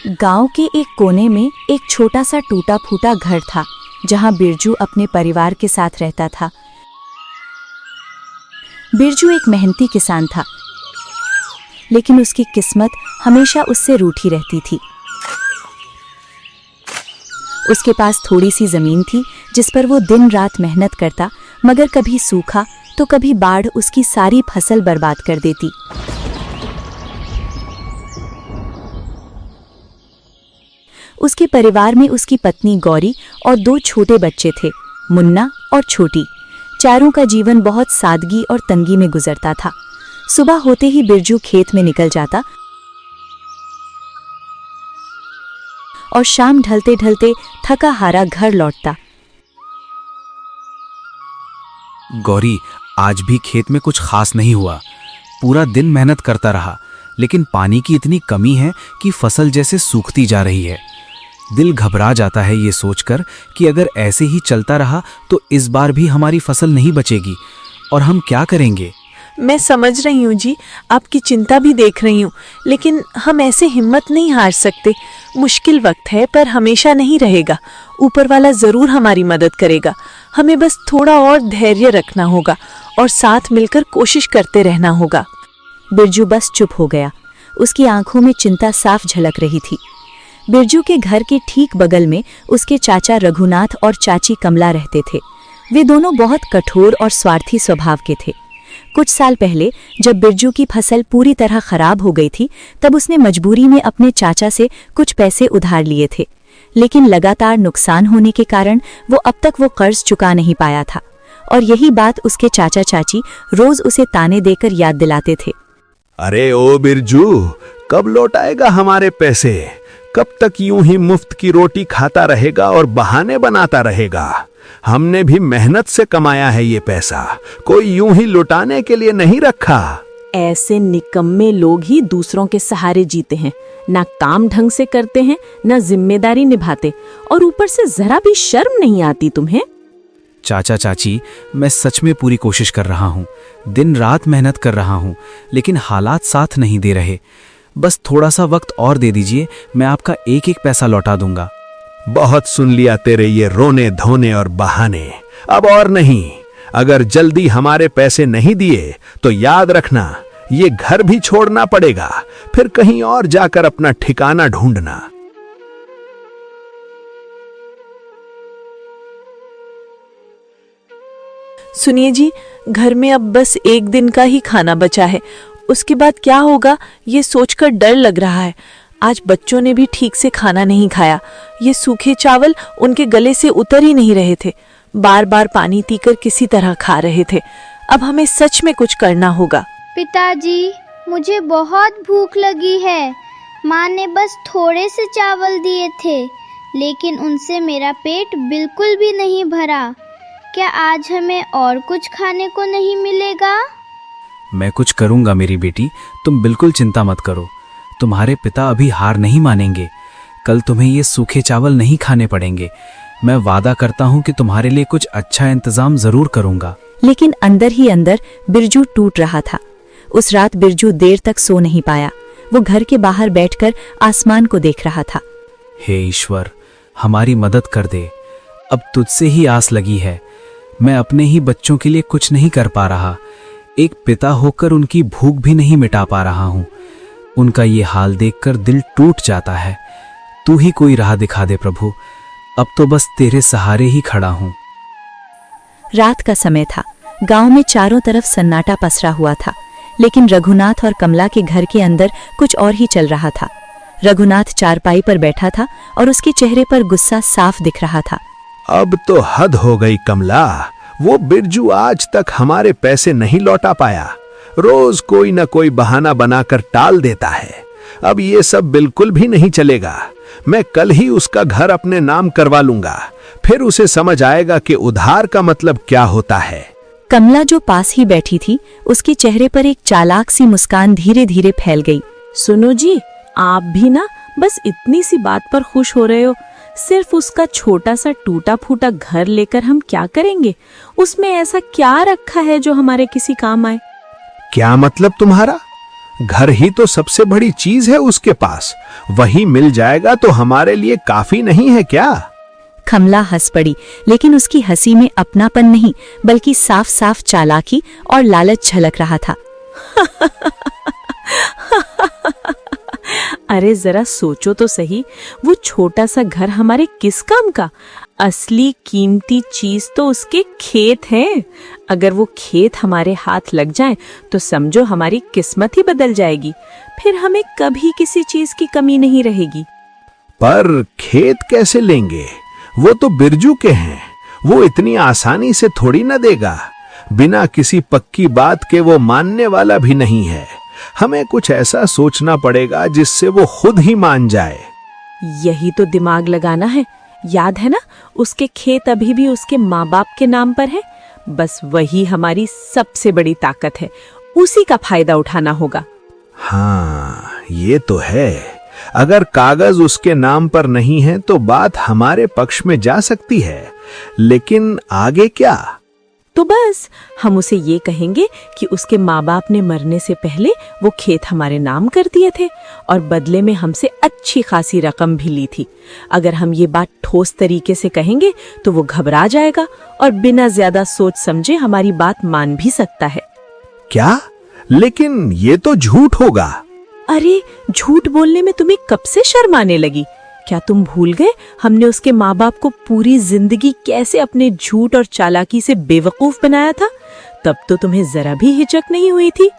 गांव के एक कोने में एक छोटा सा टूटा फूटा घर था जहां बिरजू अपने परिवार के साथ रहता था। बिरजू एक मेहनती किसान था, लेकिन उसकी किस्मत हमेशा उससे रूठी रहती थी। उसके पास थोड़ी सी जमीन थी जिस पर वो दिन रात मेहनत करता, मगर कभी सूखा तो कभी बाढ़ उसकी सारी फसल बर्बाद कर देती। उसके परिवार में उसकी पत्नी गौरी और 2 छोटे बच्चे थे, मुन्ना और छोटी। चारों का जीवन बहुत सादगी और तंगी में गुजरता था। सुबह होते ही बिरजू खेत में निकल जाता और शाम ढलते ढलते थका हारा घर लौटता। गौरी, आज भी खेत में कुछ खास नहीं हुआ। पूरा दिन मेहनत करता रहा, लेकिन पानी की इतनी कमी है कि फसल जैसे सूखती जा रही है। दिल घबरा जाता है ये सोचकर कि अगर ऐसे ही चलता रहा तो इस बार भी हमारी फसल नहीं बचेगी और हम क्या करेंगे। मैं समझ रही हूँ जी, आपकी चिंता भी देख रही हूँ, लेकिन हम ऐसे हिम्मत नहीं हार सकते। मुश्किल वक्त है पर हमेशा नहीं रहेगा। ऊपर वाला जरूर हमारी मदद करेगा। हमें बस थोड़ा और धैर्य रखना होगा और साथ मिलकर कोशिश करते रहना होगा। बिरजू बस चुप हो गया। उसकी आंखों में चिंता साफ झलक रही थी। बिरजू के घर के ठीक बगल में उसके चाचा रघुनाथ और चाची कमला रहते थे। वे दोनों बहुत कठोर और स्वार्थी स्वभाव के थे। कुछ साल पहले जब बिरजू की फसल पूरी तरह खराब हो गई थी, तब उसने मजबूरी में अपने चाचा से कुछ पैसे उधार लिए थे, लेकिन लगातार नुकसान होने के कारण वो अब तक वो कर्ज चुका नहीं पाया था। और यही बात उसके चाचा चाची रोज उसे ताने देकर याद दिलाते थे। अरे ओ बिरजू, कब लौटाएगा हमारे पैसे? कब तक यूं ही मुफ्त की रोटी खाता रहेगा और बहाने बनाता रहेगा? हमने भी मेहनत से कमाया है ये पैसा, कोई यूं ही लुटाने के लिए नहीं रखा। ऐसे निकम्मे लोग ही दूसरों के सहारे जीते हैं, ना काम ढंग से करते हैं, ना जिम्मेदारी निभाते, और ऊपर से जरा भी शर्म नहीं आती तुम्हें। चाचा चाची, मैं सच में पूरी कोशिश कर रहा हूँ, दिन रात मेहनत कर रहा हूँ, लेकिन हालात साथ नहीं दे रहे। बस थोड़ा सा वक्त और दे दीजिए, मैं आपका एक एक पैसा लौटा दूंगा। बहुत सुन लिया तेरे ये रोने धोने और बहाने, अब और नहीं। अगर जल्दी हमारे पैसे नहीं दिए तो याद रखना, ये घर भी छोड़ना पड़ेगा, फिर कहीं और जाकर अपना ठिकाना ढूंढना। सुनिए जी, घर में अब बस एक दिन का ही खाना बचा है। उसके बाद क्या होगा ये सोचकर डर लग रहा है। आज बच्चों ने भी ठीक से खाना नहीं खाया। ये सूखे चावल उनके गले से उतर ही नहीं रहे थे। बार बार पानी पीकर किसी तरह खा रहे थे। अब हमें सच में कुछ करना होगा। पिताजी, मुझे बहुत भूख लगी है। माँ ने बस थोड़े से चावल दिए थे, लेकिन उनसे मेरा पेट बिल्कुल भी नहीं भरा। क्या आज हमें और कुछ खाने को नहीं मिलेगा? मैं कुछ करूंगा मेरी बेटी, तुम बिल्कुल चिंता मत करो। तुम्हारे पिता अभी हार नहीं मानेंगे। कल तुम्हें ये सूखे चावल नहीं खाने पड़ेंगे। मैं वादा करता हूँ कि तुम्हारे लिए कुछ अच्छा इंतजाम जरूर करूंगा। लेकिन अंदर ही अंदर बिरजू टूट रहा था। उस रात बिरजू देर तक सो नहीं पाया। वो घर के बाहर बैठकर आसमान को देख रहा था। हे ईश्वर, हमारी मदद कर दे। अब तुझसे ही आस लगी है। मैं अपने ही बच्चों के लिए कुछ नहीं कर पा रहा। एक पिता होकर उनकी भूख भी नहीं मिटा पा रहा हूँ। उनका ये हाल देखकर दिल टूट जाता है। तू ही कोई राह दिखा दे प्रभु। अब तो बस तेरे सहारे ही खड़ा हूँ। रात का समय था। गांव में चारों तरफ सन्नाटा पसरा हुआ था, लेकिन रघुनाथ और कमला के घर के अंदर कुछ और ही चल रहा था। रघुनाथ चारपाई पर बैठा था और उसके चेहरे पर गुस्सा साफ दिख रहा था। अब तो हद हो गई कमला। वो बिरजू आज तक हमारे पैसे नहीं लौटा पाया। रोज कोई न कोई बहाना बनाकर टाल देता है। अब ये सब बिल्कुल भी नहीं चलेगा। मैं कल ही उसका घर अपने नाम करवा लूंगा, फिर उसे समझ आएगा कि उधार का मतलब क्या होता है। कमला जो पास ही बैठी थी, उसके चेहरे पर एक चालाक सी मुस्कान धीरे धीरे फैल गई। सुनो जी, आप भी ना बस इतनी सी बात पर खुश हो रहे हो। सिर्फ उसका छोटा सा टूटा फूटा घर लेकर हम क्या करेंगे? उसमें ऐसा क्या रखा है जो हमारे किसी काम आए? क्या मतलब तुम्हारा? घर ही तो सबसे बड़ी चीज है उसके पास, वही मिल जाएगा तो हमारे लिए काफी नहीं है क्या? कमला हंस पड़ी, लेकिन उसकी हंसी में अपनापन नहीं बल्कि साफ साफ चालाकी और लालच झलक रहा था। अरे जरा सोचो तो सही, वो छोटा सा घर हमारे किस काम का? असली कीमती चीज तो उसके खेत हैं। अगर वो खेत हमारे हाथ लग जाएं, तो समझो हमारी किस्मत ही बदल जाएगी। फिर हमें कभी किसी चीज की कमी नहीं रहेगी। पर खेत कैसे लेंगे? वो तो बिरजू के हैं, वो इतनी आसानी से थोड़ी न देगा। बिना किसी पक्की बात के वो मानने वाला भी नहीं है। हमें कुछ ऐसा सोचना पड़ेगा जिससे वो खुद ही मान जाए। यही तो दिमाग लगाना है। याद है ना, उसके खेत अभी भी उसके माँ बाप के नाम पर है। बस वही हमारी सबसे बड़ी ताकत है, उसी का फायदा उठाना होगा। हाँ, ये तो है। अगर कागज उसके नाम पर नहीं है तो बात हमारे पक्ष में जा सकती है, लेकिन आगे क्या? तो बस हम उसे ये कहेंगे कि उसके माँ बाप ने मरने से पहले वो खेत हमारे नाम कर दिए थे और बदले में हमसे अच्छी खासी रकम भी ली थी। अगर हम ये बात ठोस तरीके से कहेंगे तो वो घबरा जाएगा और बिना ज्यादा सोच समझे हमारी बात मान भी सकता है। क्या? लेकिन ये तो झूठ होगा। अरे, झूठ बोलने में तुम्हें कब से शर्म आने लगी? क्या तुम भूल गए हमने उसके माँ बाप को पूरी जिंदगी कैसे अपने झूठ और चालाकी से बेवकूफ बनाया था? तब तो तुम्हें जरा भी हिचक नहीं हुई थी।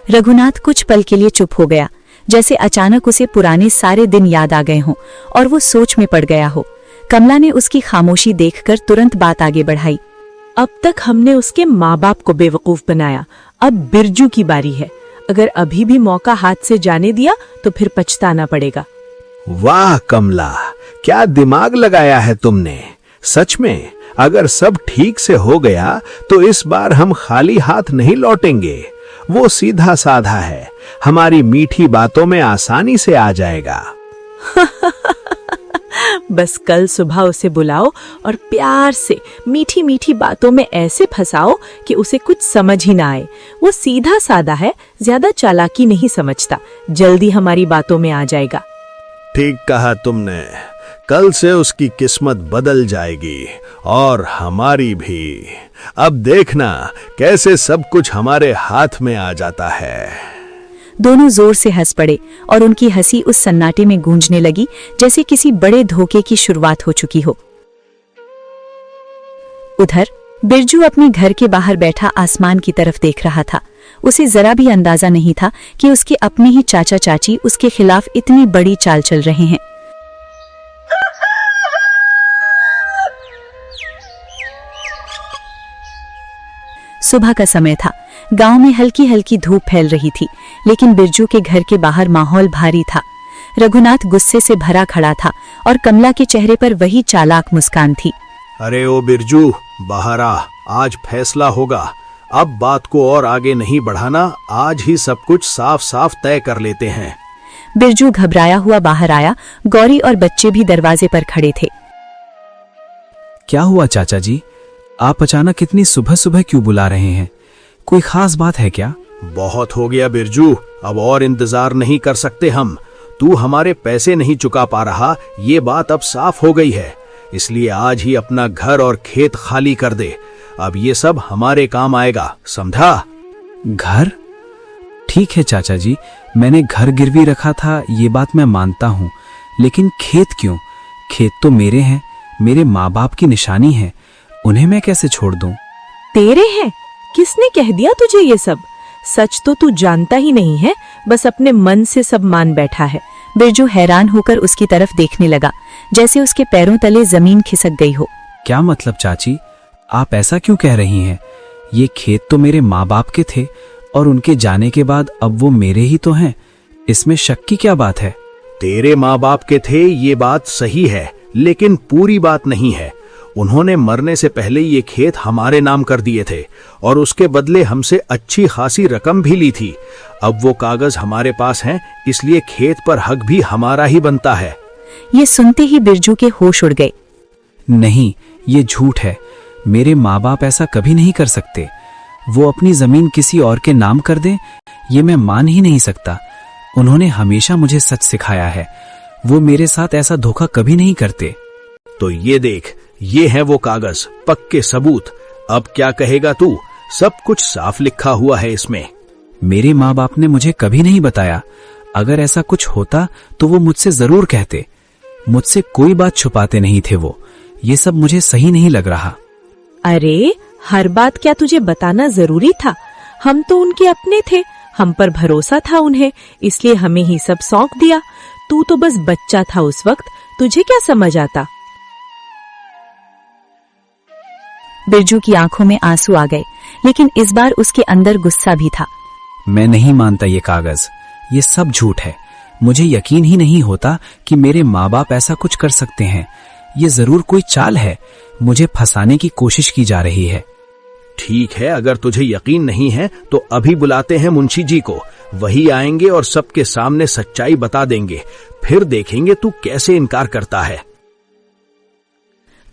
रघुनाथ कुछ पल के लिए चुप हो गया, जैसे अचानक उसे पुराने सारे दिन याद आ गए हों और वो सोच में पड़ गया हो। कमला ने उसकी खामोशी देखकर तुरंत बात आगे बढ़ाई। अब तक हमने उसके माँ बाप को बेवकूफ बनाया, अब बिरजू की बारी है। अगर अभी भी मौका हाथ से जाने दिया तो फिर पछताना पड़ेगा। वाह कमला, क्या दिमाग लगाया है तुमने। सच में अगर सब ठीक से हो गया तो इस बार हम खाली हाथ नहीं लौटेंगे। वो सीधा साधा है, हमारी मीठी बातों में आसानी से आ जाएगा। बस कल सुबह उसे बुलाओ और प्यार से मीठी मीठी बातों में ऐसे फंसाओ कि उसे कुछ समझ ही ना आए। वो सीधा साधा है, ज्यादा चालाकी नहीं समझता, जल्दी हमारी बातों में आ जाएगा। ठीक कहा तुमने, कल से उसकी किस्मत बदल जाएगी और हमारी भी। अब देखना कैसे सब कुछ हमारे हाथ में आ जाता है। दोनों जोर से हंस पड़े और उनकी हंसी उस सन्नाटे में गूंजने लगी जैसे किसी बड़े धोखे की शुरुआत हो चुकी हो। उधर बिरजू अपने घर के बाहर बैठा आसमान की तरफ देख रहा था। उसे जरा भी अंदाजा नहीं था कि उसके अपने ही चाचा चाची उसके खिलाफ इतनी बड़ी चाल चल रहे हैं। सुबह का समय था। गांव में हल्की हल्की धूप फैल रही थी, लेकिन बिरजू के घर के बाहर माहौल भारी था। रघुनाथ गुस्से से भरा खड़ा था और कमला के चेहरे पर वही चालाक मुस्कान थी। अरे ओ बिरजू, बाहर आ, आज फैसला होगा। अब बात को और आगे नहीं बढ़ाना, आज ही सब कुछ साफ साफ तय कर लेते हैं। बिरजू घबराया हुआ बाहर आया। गौरी और बच्चे भी दरवाजे पर खड़े थे। क्या हुआ चाचा जी, आप अचानक इतनी सुबह सुबह क्यों बुला रहे हैं? कोई खास बात है क्या? बहुत हो गया बिरजू, अब और इंतजार नहीं कर सकते हम। तू हमारे पैसे नहीं चुका पा रहा, ये बात अब साफ हो गई है। इसलिए आज ही अपना घर और खेत खाली कर दे। अब ये सब हमारे काम आएगा, समझा? घर? ठीक है चाचा जी, मैंने घर गिरवी रखा था, ये बात मैं मानता हूँ, लेकिन खेत क्यों? खेत तो मेरे हैं, मेरे माँ बाप की निशानी है, उन्हें मैं कैसे छोड़ दूं? तेरे हैं? किसने कह दिया तुझे ये सब? सच तो तू जानता ही नहीं है, बस अपने मन से सब मान बैठा है। बिरजू हैरान होकर उसकी तरफ देखने लगा, जैसे उसके पैरों तले जमीन खिसक गई हो। क्या मतलब चाची, आप ऐसा क्यों कह रही हैं? ये खेत तो मेरे माँ बाप के थे और उनके जाने के बाद अब वो मेरे ही तो हैं, इसमें शक की क्या बात है? तेरे माँ बाप के थे ये बात सही है, लेकिन पूरी बात नहीं है। उन्होंने मरने से पहले ये खेत हमारे नाम कर दिए थे और उसके बदले हमसे अच्छी खासी रकम भी ली थी। अब वो कागज हमारे पास हैं, इसलिए खेत पर हक भी हमारा ही बनता है। ये सुनते ही बिरजू के होश उड़ गए। नहीं, ये झूठ है, मेरे माँ बाप ऐसा कभी नहीं कर सकते। वो अपनी जमीन किसी और के नाम कर दें, ये मैं मान ही नहीं सकता। उन्होंने हमेशा मुझे सच सिखाया है, वो मेरे साथ ऐसा धोखा कभी नहीं करते। तो ये देख, ये है वो कागज, पक्के सबूत। अब क्या कहेगा तू? सब कुछ साफ लिखा हुआ है इसमें। मेरे माँ बाप ने मुझे कभी नहीं बताया। अगर ऐसा कुछ होता तो वो मुझसे जरूर कहते। मुझसे कोई बात छुपाते नहीं थे वो। ये सब मुझे सही नहीं लग रहा। अरे हर बात क्या तुझे बताना जरूरी था? हम तो उनके अपने थे, हम पर भरोसा था उन्हें, इसलिए हमें ही सब सौंप दिया। तू तो बस बच्चा था उस वक्त, तुझे क्या समझ आता? बिरजू की आंखों में आंसू आ गए, लेकिन इस बार उसके अंदर गुस्सा भी था। मैं नहीं मानता ये कागज, ये सब झूठ है। मुझे यकीन ही नहीं होता कि मेरे माँ बाप ऐसा कुछ कर सकते हैं। ये जरूर कोई चाल है, मुझे फंसाने की कोशिश की जा रही है। ठीक है, अगर तुझे यकीन नहीं है तो अभी बुलाते हैं मुंशी जी को। वही आएंगे और सबके सामने सच्चाई बता देंगे। फिर देखेंगे तू कैसे इनकार करता है।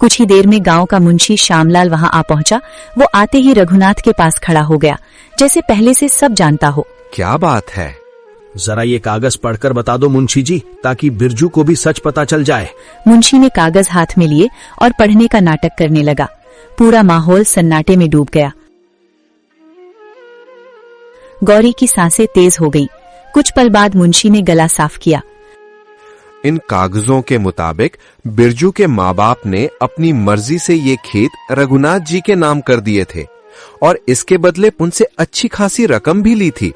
कुछ ही देर में गांव का मुंशी श्यामलाल वहां आ पहुंचा। वो आते ही रघुनाथ के पास खड़ा हो गया, जैसे पहले से सब जानता हो। क्या बात है? जरा ये कागज पढ़कर बता दो मुंशी जी, ताकि बिरजू को भी सच पता चल जाए। मुंशी ने कागज हाथ में लिए और पढ़ने का नाटक करने लगा। पूरा माहौल सन्नाटे में डूब गया। गौरी की सांसें तेज हो गईं। कुछ पल बाद मुंशी ने गला साफ किया। इन कागजों के मुताबिक बिरजू के माँ बाप ने अपनी मर्जी से ये खेत रघुनाथ जी के नाम कर दिए थे और इसके बदले उनसे अच्छी खासी रकम भी ली थी,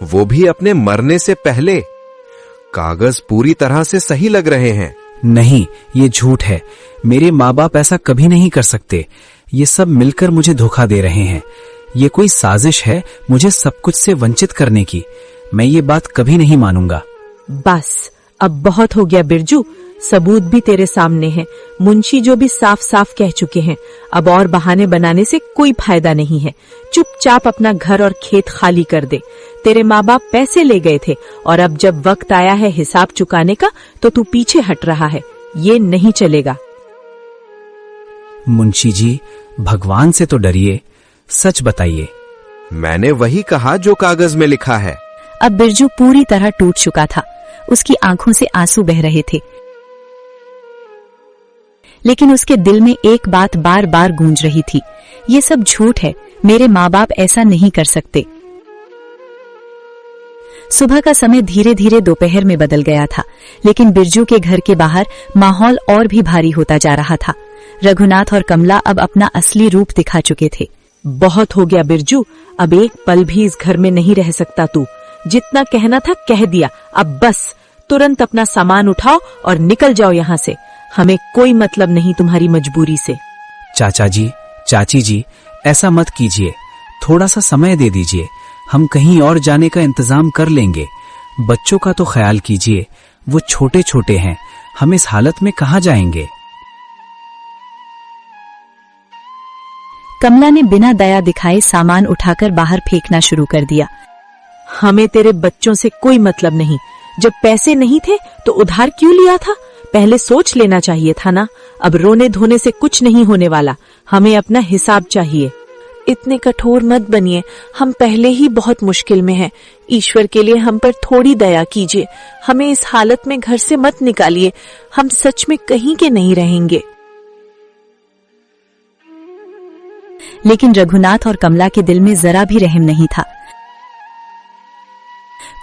वो भी अपने मरने से पहले। कागज पूरी तरह से सही लग रहे हैं। नहीं, ये झूठ है। मेरे माँ बाप ऐसा कभी नहीं कर सकते। ये सब मिलकर मुझे धोखा दे रहे हैं। ये कोई साजिश है मुझे सब कुछ से वंचित करने की। मैं ये बात कभी नहीं मानूंगा। बस अब बहुत हो गया बिरजू, सबूत भी तेरे सामने हैं। मुंशी जो भी साफ साफ कह चुके हैं। अब और बहाने बनाने से कोई फायदा नहीं है। चुपचाप अपना घर और खेत खाली कर दे। तेरे माँ बाप पैसे ले गए थे और अब जब वक्त आया है हिसाब चुकाने का तो तू पीछे हट रहा है। ये नहीं चलेगा। मुंशी जी, भगवान से तो डरिए, सच बताइए। मैंने वही कहा जो कागज में लिखा है। अब बिरजू पूरी तरह टूट चुका था। उसकी आंखों से आंसू बह रहे थे, लेकिन उसके दिल में एक बात बार बार गूंज रही थी, ये सब झूठ है। मेरे माँ बाप ऐसा नहीं कर सकते। सुबह का समय धीरे धीरे दोपहर में बदल गया था, लेकिन बिरजू के घर के बाहर माहौल और भी भारी होता जा रहा था। रघुनाथ और कमला अब अपना असली रूप दिखा चुके थे। बहुत हो गया बिरजू, अब एक पल भी इस घर में नहीं रह सकता तू। जितना कहना था कह दिया, अब बस तुरंत अपना सामान उठाओ और निकल जाओ यहाँ से। हमें कोई मतलब नहीं तुम्हारी मजबूरी से। चाचा जी, चाची जी, ऐसा मत कीजिए। थोड़ा सा समय दे दीजिए, हम कहीं और जाने का इंतजाम कर लेंगे। बच्चों का तो ख्याल कीजिए, वो छोटे छोटे हैं, हम इस हालत में कहाँ जाएंगे। कमला ने बिना दया दिखाए सामान उठाकर बाहर फेंकना शुरू कर दिया। हमें तेरे बच्चों से कोई मतलब नहीं। जब पैसे नहीं थे तो उधार क्यों लिया था? पहले सोच लेना चाहिए था ना। अब रोने धोने से कुछ नहीं होने वाला, हमें अपना हिसाब चाहिए। इतने कठोर मत बनिए, हम पहले ही बहुत मुश्किल में हैं। ईश्वर के लिए हम पर थोड़ी दया कीजिए। हमें इस हालत में घर से मत निकालिए। हम सच में कहीं के नहीं रहेंगे। लेकिन रघुनाथ और कमला के दिल में जरा भी रहम नहीं था।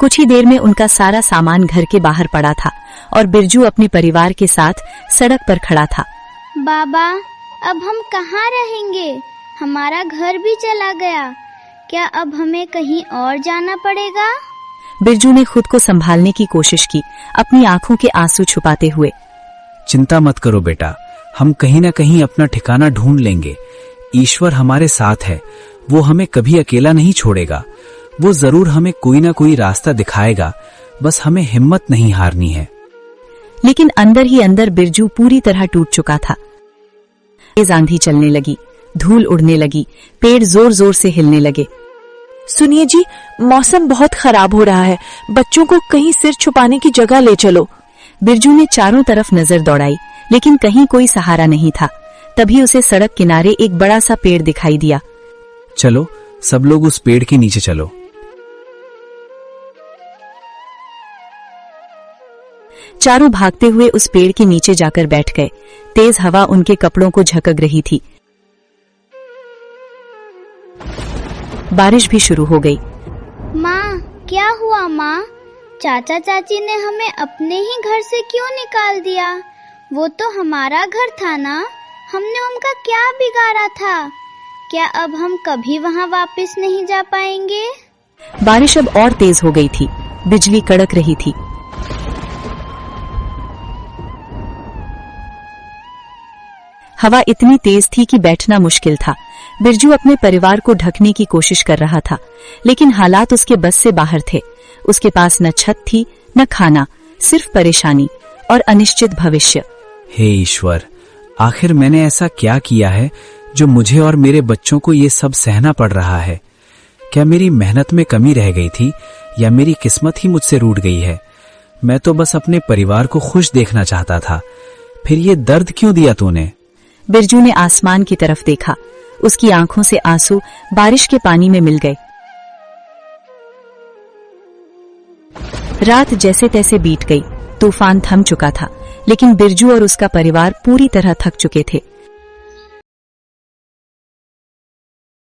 कुछ ही देर में उनका सारा सामान घर के बाहर पड़ा था और बिरजू अपने परिवार के साथ सड़क पर खड़ा था। बाबा, अब हम कहाँ रहेंगे? हमारा घर भी चला गया। क्या अब हमें कहीं और जाना पड़ेगा? बिरजू ने खुद को संभालने की कोशिश की, अपनी आंखों के आंसू छुपाते हुए। चिंता मत करो बेटा, हम कहीं ना कहीं अपना ठिकाना ढूंढ लेंगे। ईश्वर हमारे साथ है, वो हमें कभी अकेला नहीं छोड़ेगा। वो जरूर हमें कोई ना कोई रास्ता दिखाएगा, बस हमें हिम्मत नहीं हारनी है। लेकिन अंदर ही अंदर बिरजू पूरी तरह टूट चुका था। तेज आंधी चलने लगी, धूल उड़ने लगी, पेड़ जोर जोर से हिलने लगे। सुनिए जी, मौसम बहुत खराब हो रहा है। बच्चों को कहीं सिर छुपाने की जगह ले चलो। बिरजू ने चारों तरफ नजर दौड़ाई, लेकिन कहीं कोई सहारा नहीं था। तभी उसे सड़क किनारे एक बड़ा सा पेड़ दिखाई दिया। चलो सब लोग उस पेड़ के नीचे चलो। चारों भागते हुए उस पेड़ के नीचे जाकर बैठ गए। तेज हवा उनके कपड़ों को झकक रही थी। बारिश भी शुरू हो गई। माँ, क्या हुआ माँ? चाचा चाची ने हमें अपने ही घर से क्यों निकाल दिया? वो तो हमारा घर था ना, हमने उनका क्या बिगाड़ा था? क्या अब हम कभी वहाँ वापस नहीं जा पाएंगे? बारिश अब और तेज हो गई थी। बिजली कड़क रही थी। हवा इतनी तेज थी कि बैठना मुश्किल था। बिरजू अपने परिवार को ढकने की कोशिश कर रहा था, लेकिन हालात उसके बस से बाहर थे। उसके पास न छत थी, न खाना, सिर्फ परेशानी और अनिश्चित भविष्य। हे ईश्वर, आखिर मैंने ऐसा क्या किया है जो मुझे और मेरे बच्चों को ये सब सहना पड़ रहा है? क्या मेरी मेहनत में कमी रह गई थी या मेरी किस्मत ही मुझसे रूठ गई है? मैं तो बस अपने परिवार को खुश देखना चाहता था, फिर ये दर्द क्यों दिया तूने? बिरजू ने आसमान की तरफ देखा। उसकी आंखों से आंसू बारिश के पानी में मिल गए। रात जैसे तैसे बीत गई। तूफान थम चुका था, लेकिन बिरजू और उसका परिवार पूरी तरह थक चुके थे।